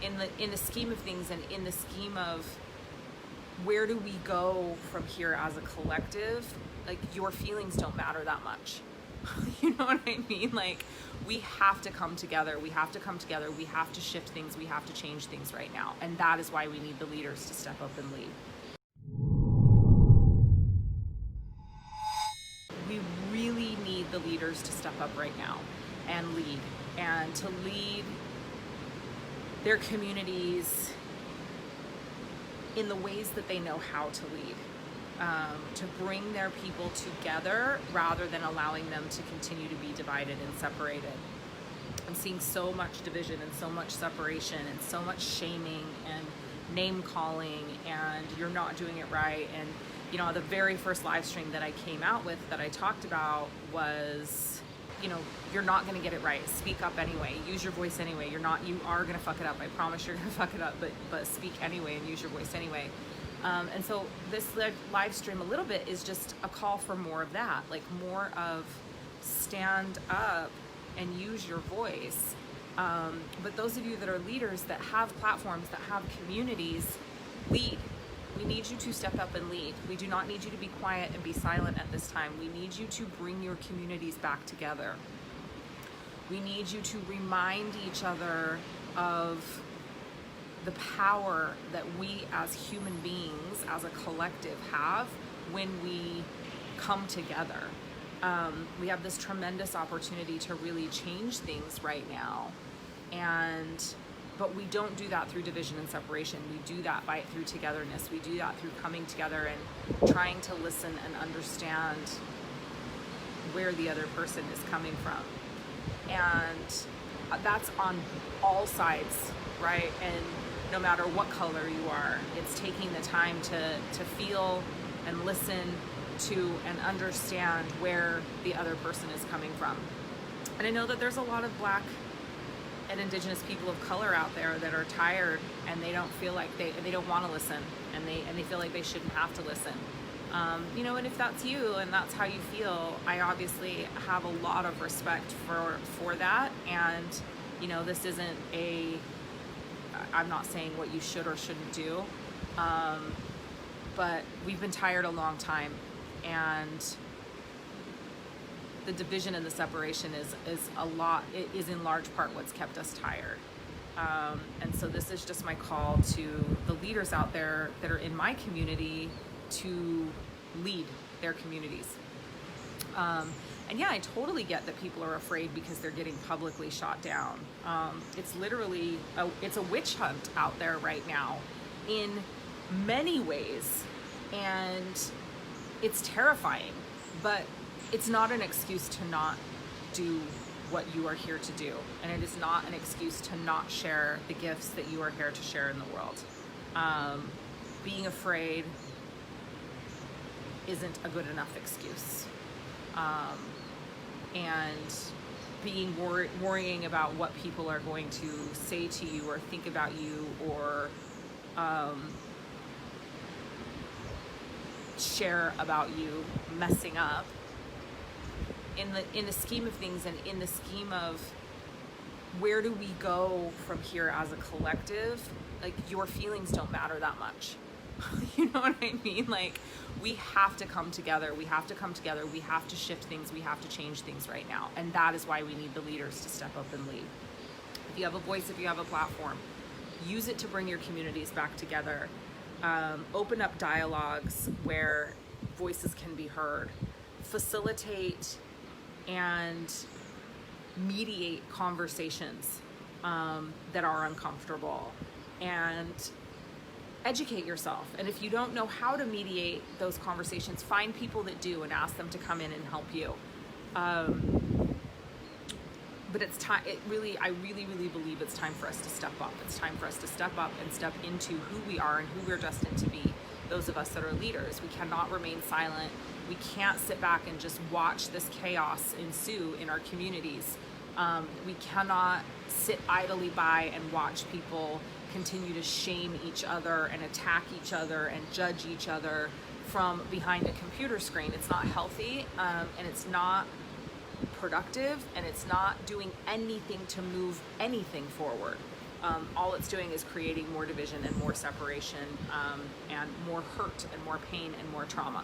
in the scheme of things, and in the scheme of where do we go from here as a collective, like, your feelings don't matter that much. You know what I mean? Like, we have to come together. We have to come together. We have to shift things. We have to change things right now. And that is why we need the leaders to step up and lead. We really need the leaders to step up right now and lead, and to lead their communities in the ways that they know how to lead, to bring their people together rather than allowing them to continue to be divided and separated. I'm seeing so much division and so much separation and so much shaming and name calling, and you're not doing it right. And you know, the very first live stream that I came out with that I talked about was, you know, you're not going to get it right. Speak up anyway. Use your voice anyway. You are going to fuck it up. I promise you're going to fuck it up, but speak anyway and use your voice anyway. And so this live stream a little bit is just a call for more of that, like more of stand up and use your voice. But those of you that are leaders, that have platforms, that have communities, lead. We need you to step up and lead. We do not need you to be quiet and be silent at this time. We need you to bring your communities back together. We need you to remind each other of the power that we as human beings, as a collective, have when we come together. We have this tremendous opportunity to really change things right now. But we don't do that through division and separation. We do that through togetherness. We do that through coming together and trying to listen and understand where the other person is coming from. And that's on all sides, right? And no matter what color you are, it's taking the time to feel and listen to and understand where the other person is coming from. And I know that there's a lot of Black and Indigenous people of color out there that are tired, and they don't feel like they don't want to listen, and they feel like they shouldn't have to listen. You know, and if that's you and that's how you feel, I obviously have a lot of respect for that. And you know, this isn't I'm not saying what you should or shouldn't do, but we've been tired a long time, and the division and the separation is in large part what's kept us tired. And so this is just my call to the leaders out there that are in my community to lead their communities. And yeah, I totally get that people are afraid because they're getting publicly shot down. It's literally, it's a witch hunt out there right now in many ways, and it's terrifying, but it's not an excuse to not do what you are here to do. And it is not an excuse to not share the gifts that you are here to share in the world. Being afraid isn't a good enough excuse. And being worrying about what people are going to say to you or think about you, or share about you messing up, in the scheme of things, and in the scheme of where do we go from here as a collective, like, your feelings don't matter that much. You know what I mean? Like, we have to come together. We have to come together. We have to shift things. We have to change things right now. And that is why we need the leaders to step up and lead. If you have a voice, if you have a platform, use it to bring your communities back together. Open up dialogues where voices can be heard. Facilitate and mediate conversations that are uncomfortable, and educate yourself. And if you don't know how to mediate those conversations, find people that do and ask them to come in and help you. But it's time. I really believe it's time for us to step up. It's time for us to step up and step into who we are and who we're destined to be. Those of us that are leaders, we cannot remain silent. We can't sit back and just watch this chaos ensue in our communities. We cannot sit idly by and watch people continue to shame each other and attack each other and judge each other from behind a computer screen. It's not healthy, and it's not productive, and it's not doing anything to move anything forward. all it's doing is creating more division and more separation, and more hurt and more pain and more trauma.